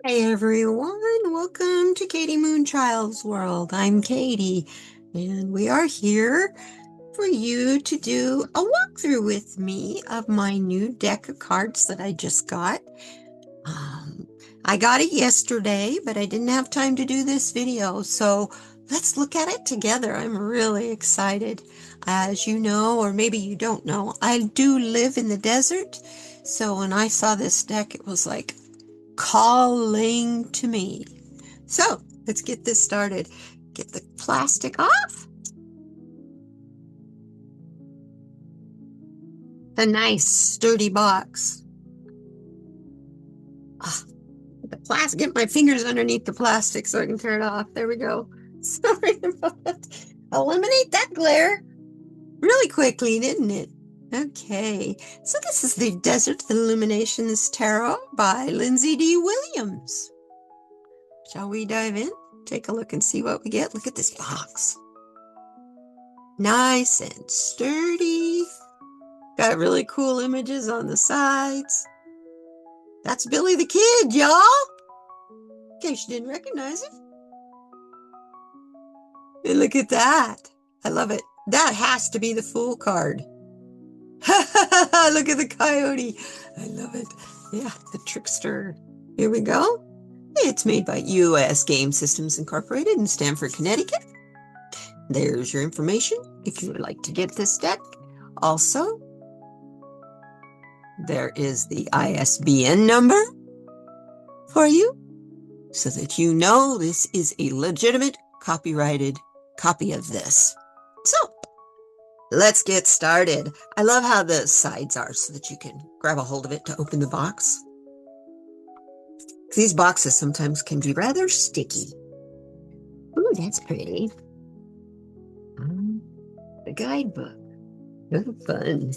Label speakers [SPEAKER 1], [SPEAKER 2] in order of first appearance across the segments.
[SPEAKER 1] Hi everyone, welcome to Moonchild's world. I'm Katie, and we are here for you to do a walkthrough with me of my new deck of cards that I just got. Um, I got it yesterday, but I didn't have time to do this video, so let's look at it together. I'm really excited. As you know, or maybe you don't know, I do live in the desert, so when I saw this deck, it was like calling to me. So let's get this started. Get the plastic off. A nice sturdy box. Ah, the plastic. Get my fingers underneath the plastic so I can tear it off. There we go. Sorry about that. Eliminate that glare really quickly, didn't it? Okay, so this is the Desert Illuminations Tarot by Lindsay D. Williams. Shall we dive in? Take a look and see what we get. Look at this box. Nice and sturdy. Got really cool images on the sides. That's Billy the Kid, y'all. In case you didn't recognize him. And look at that. I love it. That has to be the Fool card. Look at the coyote. I love it. Yeah, the trickster. Here we go. It's made by U.S. Game Systems Incorporated in Stamford, Connecticut. There's your information if you would like to get this deck. Also, there is the ISBN number for you so that you know this is a legitimate copyrighted copy of this. So let's get started. I love how the sides are so that you can grab a hold of it to open the box. These boxes sometimes can be rather sticky. Ooh, that's pretty. The guidebook. Oh, fun.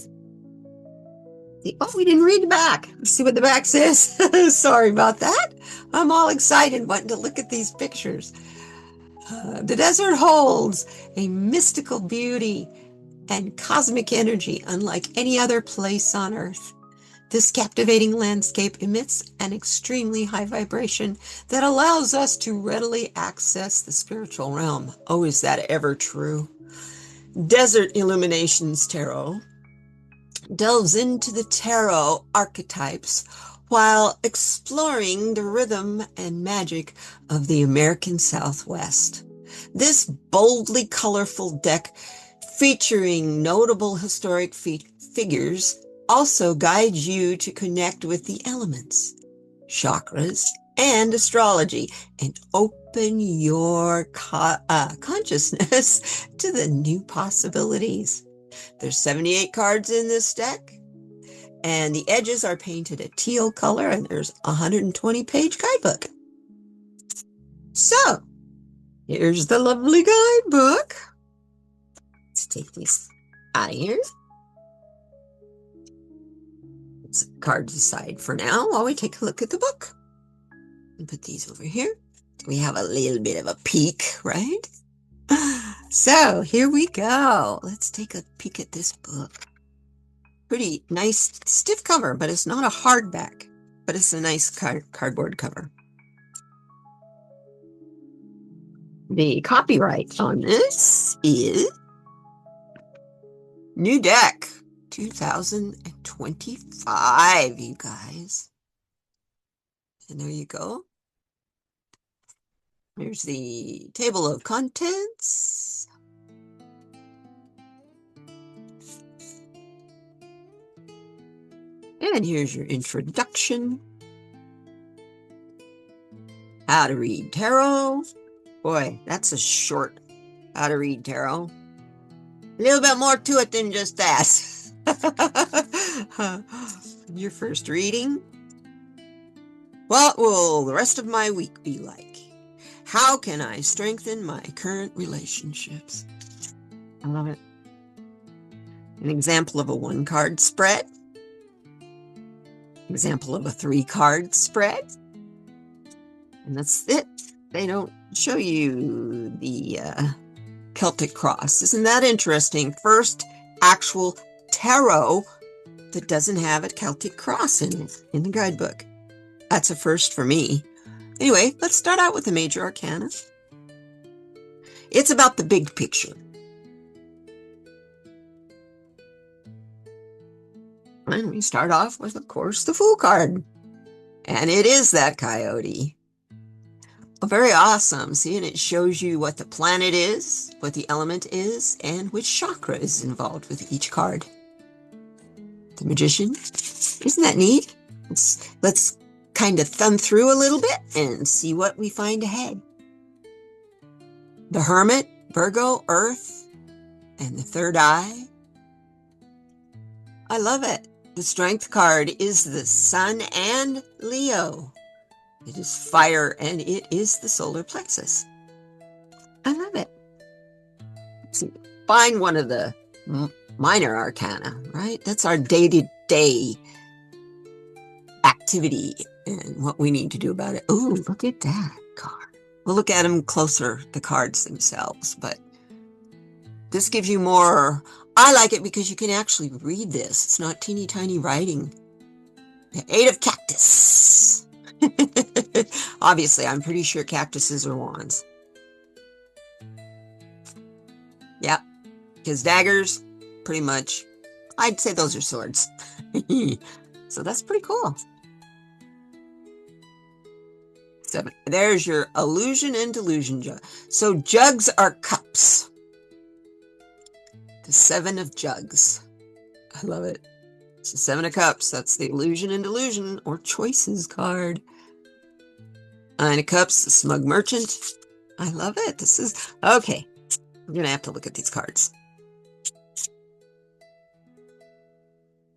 [SPEAKER 1] Oh, we didn't read the back. Let's see what the back says. Sorry about that. I'm all excited wanting to look at these pictures. The desert holds a mystical beauty and cosmic energy unlike any other place on Earth. This captivating landscape emits an extremely high vibration that allows us to readily access the spiritual realm. Oh, is that ever true? Desert Illuminations Tarot delves into the tarot archetypes while exploring the rhythm and magic of the American Southwest. This boldly colorful deck, featuring notable historic figures, also guides you to connect with the elements, chakras, and astrology, and open your consciousness to the new possibilities. There's 78 cards in this deck, and the edges are painted a teal color, and there's a 120-page guidebook. So, here's the lovely guidebook. Let's take these out of here. Let's set cards aside for now while we take a look at the book. And put these over here. We have a little bit of a peek, right? So here we go. Let's take a peek at this book. Pretty nice stiff cover, but it's not a hardback, but it's a nice cardboard cover. The copyright on this is New Deck 2025, you guys. And there you go. Here's the table of contents. And here's your introduction. How to read tarot. Boy, that's a short how to read tarot. A little bit more to it than just that. Your first reading. What will the rest of my week be like? How can I strengthen my current relationships? I love it. An example of a 1-card spread. Example of a 3-card spread. And that's it. They don't show you the Celtic cross. Isn't that interesting? First actual tarot that doesn't have a Celtic cross in it in the guidebook. That's a first for me. Anyway, let's start out with the major arcana. It's about the big picture. And we start off with, of course, the Fool card. And it is that coyote. Oh, very awesome. See, and it shows you what the planet is, what the element is, and which chakra is involved with each card. The Magician. Isn't that neat? Let's kind of thumb through a little bit and see what we find ahead. The Hermit, Virgo, Earth, and the third eye. I love it. The Strength card is the Sun and Leo. It is fire and it is the solar plexus. I love it. Let's find one of the minor arcana, right? That's our day-to-day activity and what we need to do about it. Oh, look at that card. We'll look at them closer, the cards themselves, but this gives you more. I like it because you can actually read this. It's not teeny tiny writing. The Eight of Cactus. Obviously, I'm pretty sure cactuses are wands. Yeah, because daggers, pretty much, I'd say those are swords. So that's pretty cool. 7. There's your illusion and delusion jug. So jugs are cups. The 7 of jugs. I love it. It's the 7 of cups. That's the illusion and delusion or choices card. 9 of cups, the smug merchant. I love it. This is okay. I'm gonna have to look at these cards.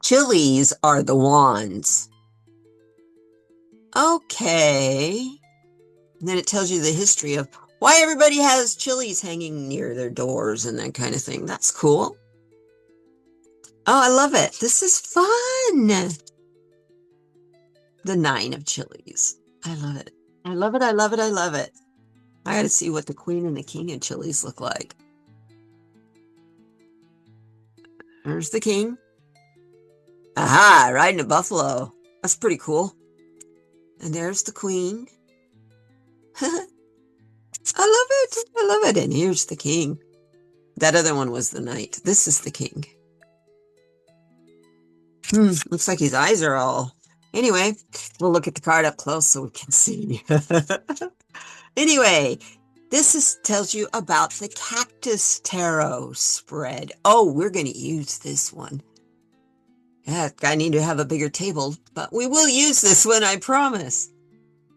[SPEAKER 1] Chilies are the wands. Okay. And then it tells you the history of why everybody has chilies hanging near their doors and that kind of thing. That's cool. Oh, I love it. This is fun. The 9 of chilies. I love it. I love it. I love it. I love it. I got to see what the Queen and the King of chilies look like. There's the King. Aha, riding a buffalo. That's pretty cool. And there's the Queen. I love it. I love it. And here's the King. That other one was the Knight. This is the King. Looks like his eyes are all... Anyway, we'll look at the card up close so we can see. Anyway, this tells you about the Cactus Tarot spread. Oh, we're going to use this one. Yeah, I need to have a bigger table, but we will use this one, I promise.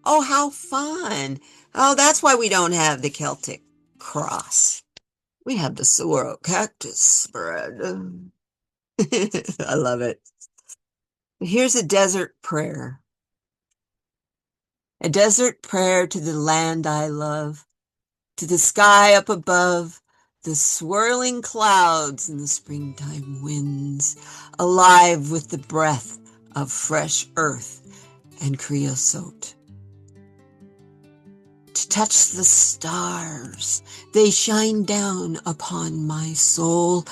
[SPEAKER 1] Oh, how fun. Oh, that's why we don't have the Celtic cross. We have the Saguaro Cactus spread. I love it. Here's a desert prayer. A desert prayer to the land I love, to the sky up above, the swirling clouds and the springtime winds, alive with the breath of fresh earth and creosote. To touch the stars, they shine down upon my soul.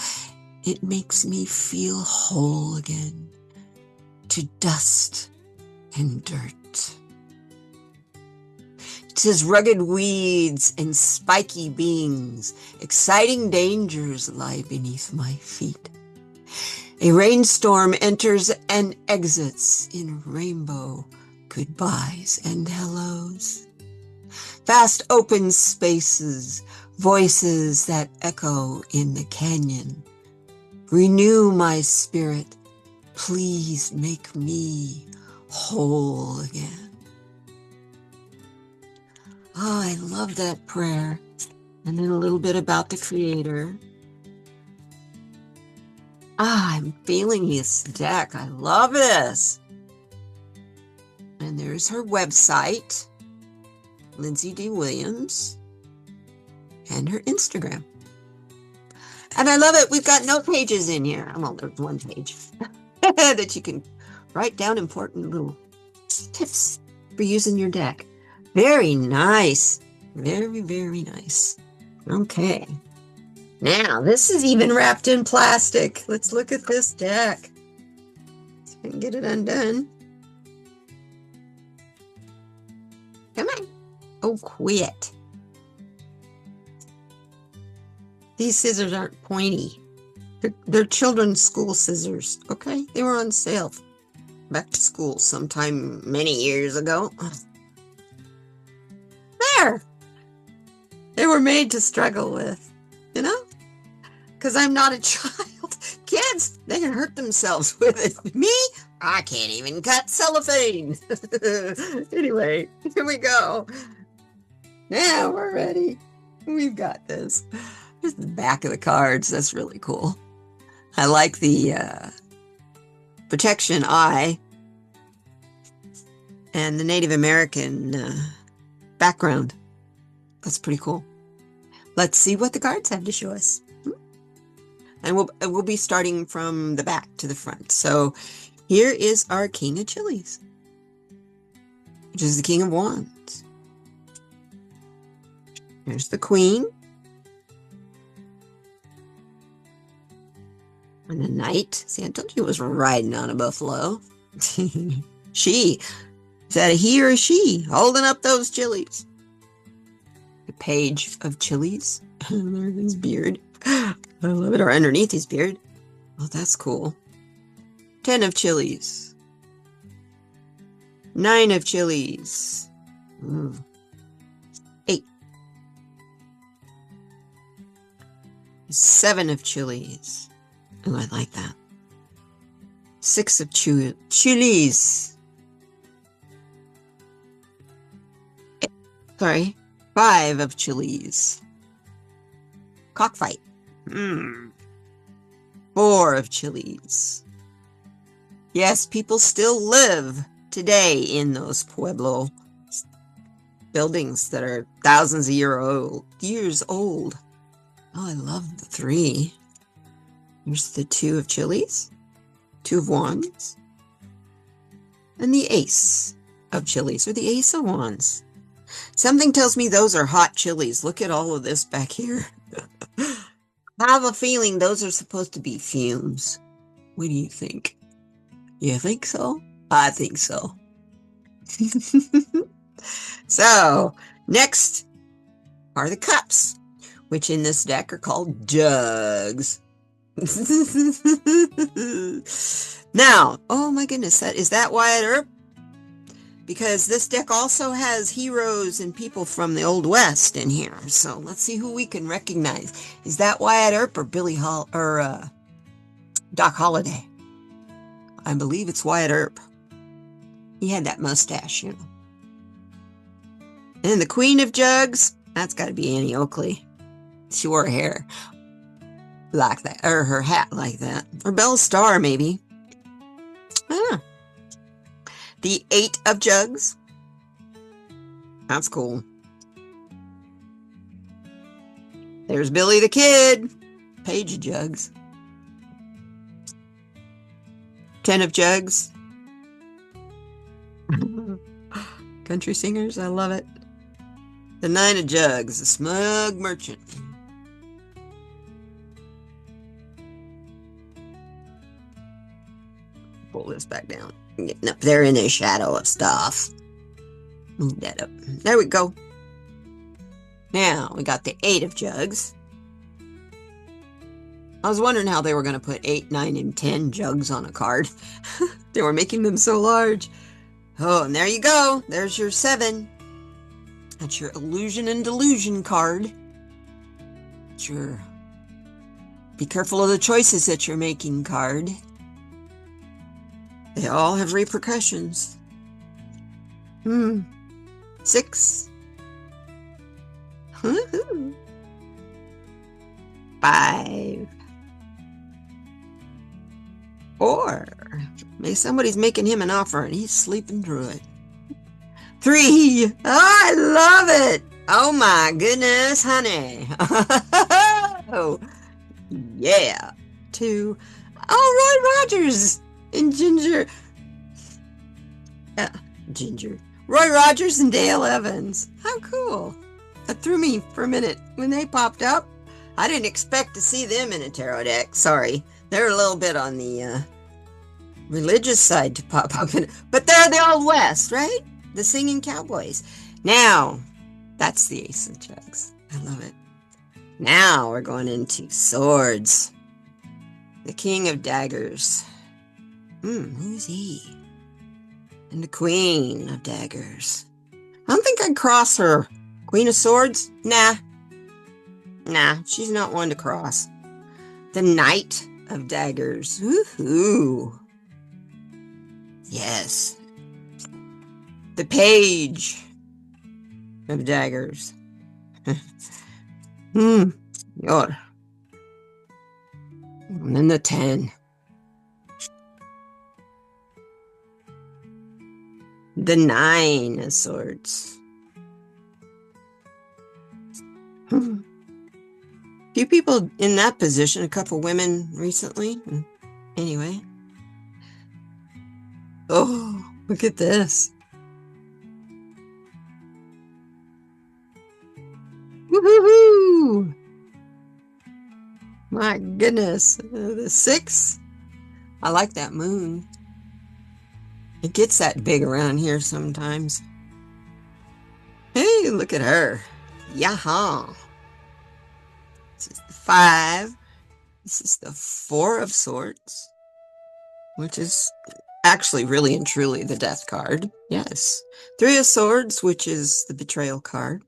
[SPEAKER 1] It makes me feel whole again. To dust and dirt. It says rugged weeds and spiky beings, exciting dangers lie beneath my feet. A rainstorm enters and exits in rainbow goodbyes and hellos. Vast open spaces, voices that echo in the canyon. Renew my spirit. Please make me whole again. Oh, I love that prayer. And then a little bit about the Creator. I'm feeling this deck. I love this. And there's her website, Lindsay D. Williams, and her Instagram. And I love it. We've got note pages in here. Well, there's one page that you can write down important little tips for using your deck. Very nice. Very, very nice. Okay. Now, this is even wrapped in plastic. Let's look at this deck. So I can get it undone. Come on. Oh, quit. These scissors aren't pointy. They're children's school scissors, okay? They were on sale back to school sometime many years ago. There! They were made to struggle with, you know? Because I'm not a child. Kids, they can hurt themselves with it. Me? I can't even cut cellophane. Anyway, here we go. Now we're ready. We've got this. Here's the back of the cards. That's really cool. I like the protection eye and the Native American background. That's pretty cool. Let's see what the cards have to show us. And we'll be starting from the back to the front. So here is our King of Chilies, which is the King of Wands. Here's the Queen. And the Knight. See, I told you it was riding on a buffalo. She. Is that a he or a she? Holding up those chilies. The Page of Chilies. There's his beard. I love it. Or underneath his beard. Oh, that's cool. 10 of Chilies. 9 of Chilies. 8. 7 of Chilies. Oh, I like that. 6 of chilies. Sorry. 5 of chilies. Cockfight. 4 of chilies. Yes, people still live today in those Pueblo buildings that are thousands of years old. Oh, I love the 3. Here's the 2 of chilies, 2 of wands, and the Ace of chilies, or the Ace of wands. Something tells me those are hot chilies. Look at all of this back here. I have a feeling those are supposed to be fumes. What do you think? You think so? I think so. So, next are the cups, which in this deck are called jugs. Now, oh my goodness, is that Wyatt Earp? Because this deck also has heroes and people from the Old West in here. So let's see who we can recognize. Is that Wyatt Earp or Doc Holliday? I believe it's Wyatt Earp. He had that mustache, you know. And the Queen of Jugs, that's got to be Annie Oakley. She wore her hair like that, or her hat like that. Or Belle Starr, maybe. I don't know. The 8 of Jugs. That's cool. There's Billy the Kid. Page of Jugs. 10 of Jugs. Country singers, I love it. The 9 of Jugs, the smug merchant. Pull this back down. Getting up there in the shadow of stuff. Move that up. There we go. Now, we got the 8 of Jugs. I was wondering how they were going to put 8, 9, and 10 jugs on a card. They were making them so large. Oh, and there you go. There's your 7. That's your Illusion and Delusion card. It's your be careful of the choices that you're making card. They all have repercussions. 6. 5. 4. Maybe somebody's making him an offer and he's sleeping through it. 3. Oh, I love it. Oh my goodness, honey. Oh, yeah. 2. Oh, Roy Rogers and Ginger. Ginger. Roy Rogers and Dale Evans. How cool. That threw me for a minute when they popped up. I didn't expect to see them in a tarot deck. Sorry. They're a little bit on the religious side to pop up in, but they're the Old West, right? The singing cowboys. Now, that's the Ace of Jugs. I love it. Now we're going into swords. The King of Daggers. Who's he? And the Queen of Daggers. I don't think I'd cross her. Queen of Swords? Nah, she's not one to cross. The Knight of Daggers. Woohoo! Yes. The Page of Daggers. Yor. And then the 10. The 9 of Swords. Few people in that position, a couple women recently. Anyway. Oh, look at this. Woohoo! My goodness. The 6. I like that moon. It gets that big around here sometimes. Hey, look at her. Yaha. This is the 5. This is the 4 of Swords, which is actually really and truly the Death card. Yes. 3 of Swords, which is the Betrayal card.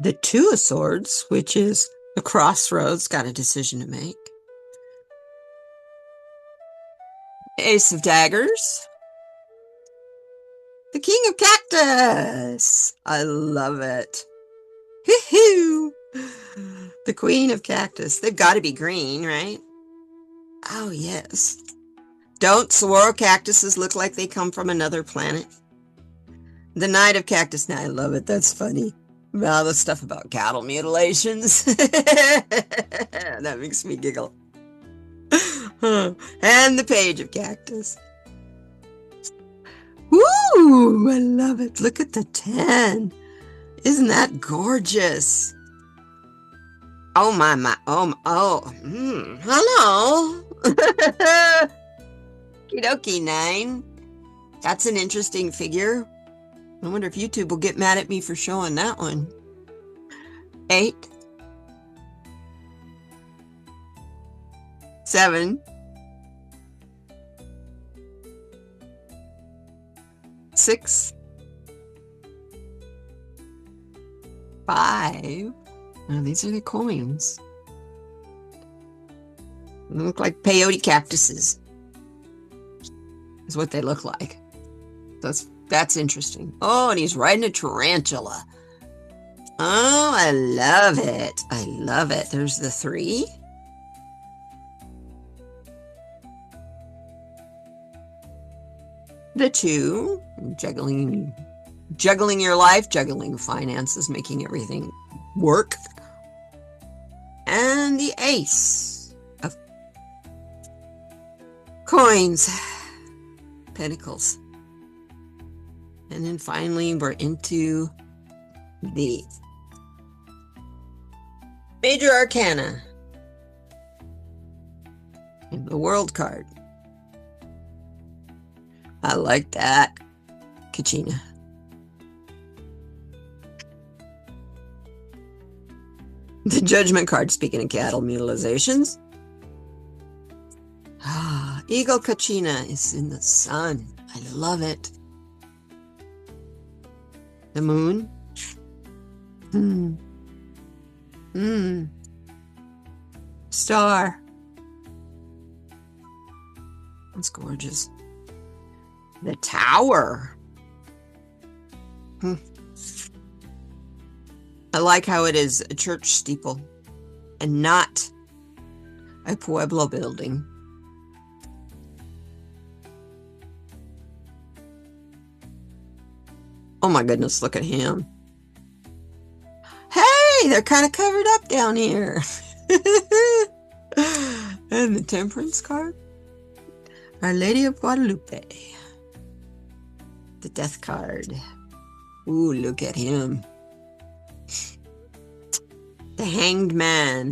[SPEAKER 1] The 2 of Swords, which is a crossroads, got a decision to make. Ace of Daggers. The King of Cactus. I love it. Hoo-hoo. The Queen of Cactus. They've got to be green, right? Oh, yes. Don't saguaro cactuses look like they come from another planet? The Knight of Cactus. Now, I love it. That's funny. All the stuff about cattle mutilations. That makes me giggle. And the Page of Cactus. Woo! I love it. Look at the 10. Isn't that gorgeous? Oh, my. Hello. Kidoki 9. That's an interesting figure. I wonder if YouTube will get mad at me for showing that one. 8. 7. 6. 5. Oh, these are the coins. They look like peyote cactuses. Is what they look like. That's interesting. Oh, and he's riding a tarantula. Oh, I love it. I love it. There's the 3. The 2. Juggling your life, juggling finances, making everything work. And the Ace of Coins. Pentacles. And then finally, we're into the Major Arcana. And the World card. I like that. Kachina. The Judgment card, speaking of cattle mutilations. Eagle Kachina is in the sun. I love it. The moon. Star. That's gorgeous. The Tower. I like how it is a church steeple and not a Pueblo building. Oh my goodness, look at him. Hey, they're kind of covered up down here. And the Temperance card. Our Lady of Guadalupe. The Death card. Ooh, look at him. The Hanged Man.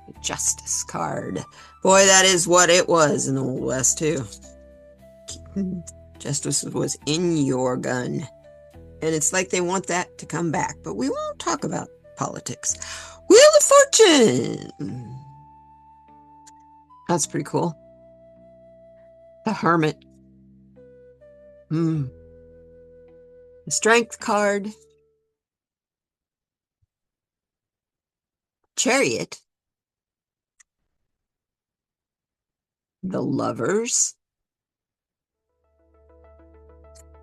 [SPEAKER 1] The Justice card. Boy, that is what it was in the Old West, too. Justice was in your gun. And it's like they want that to come back. But we won't talk about politics. Wheel of Fortune. That's pretty cool. The Hermit. The Strength card. Chariot. The Lovers.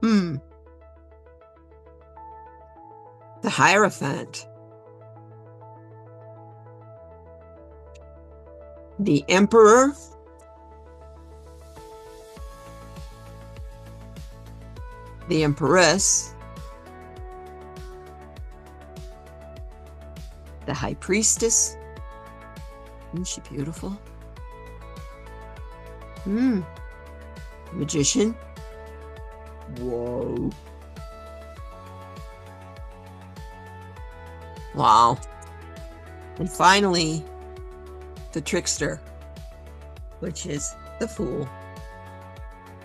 [SPEAKER 1] The Hierophant. The Emperor. The Empress. The High Priestess. Isn't she beautiful? Magician. Whoa. Wow. And finally, the Trickster, which is the Fool.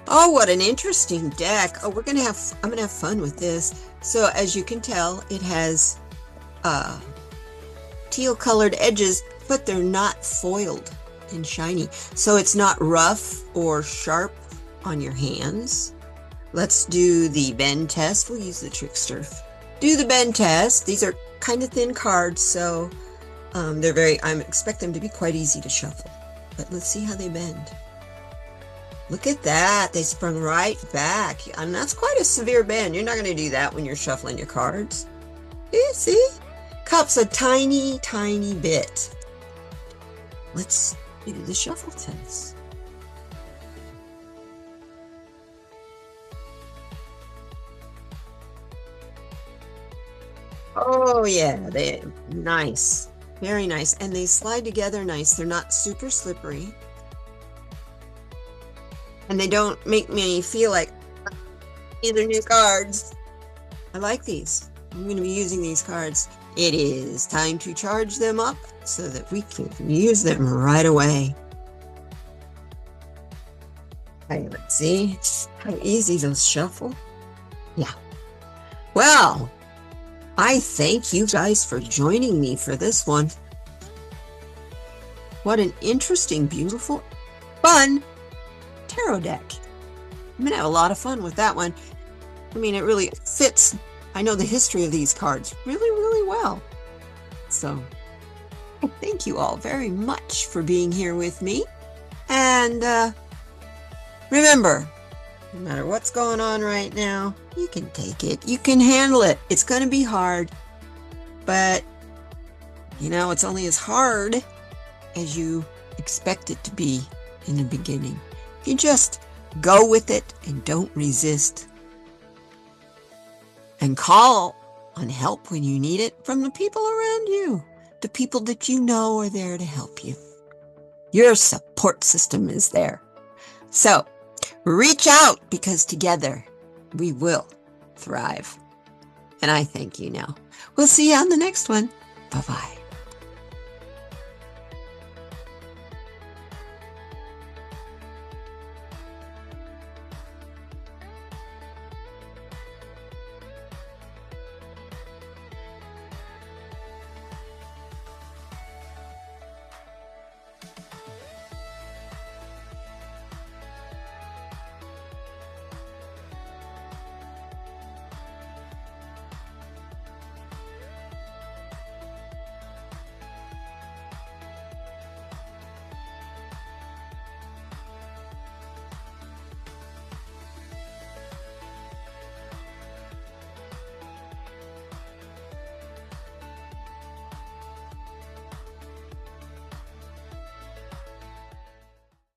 [SPEAKER 1] Oh, what an interesting deck. Oh, I'm gonna have fun with this. So as you can tell, it has teal colored edges, but they're not foiled and shiny. So it's not rough or sharp on your hands. Let's do the bend test. We'll use the Trickster. Do the bend test. These are kind of thin cards, so I expect them to be quite easy to shuffle. But let's see how they bend. Look at that. They sprung right back. And that's quite a severe bend. You're not going to do that when you're shuffling your cards. You see? Cup's a tiny, tiny bit. Let's do the shuffle test. Oh yeah, they're nice. Very nice. And they slide together nice. They're not super slippery. And they don't make me feel like these are new cards. I like these. I'm going to be using these cards. It is time to charge them up so that we can use them right away. Okay, let's see how easy those shuffle. Yeah. Well, I thank you guys for joining me for this one. What an interesting, beautiful, fun tarot deck. I'm gonna have a lot of fun with that one. I mean, it really fits. I know the history of these cards really, really well. So thank you all very much for being here with me. And remember, no matter what's going on right now, you can take it. You can handle it. It's going to be hard, but you know, it's only as hard as you expect it to be in the beginning. You just go with it and don't resist. And call on help when you need it from the people around you, the people that you know are there to help you. Your support system is there. So reach out, because together we will thrive. And I thank you now. We'll see you on the next one. Bye-bye.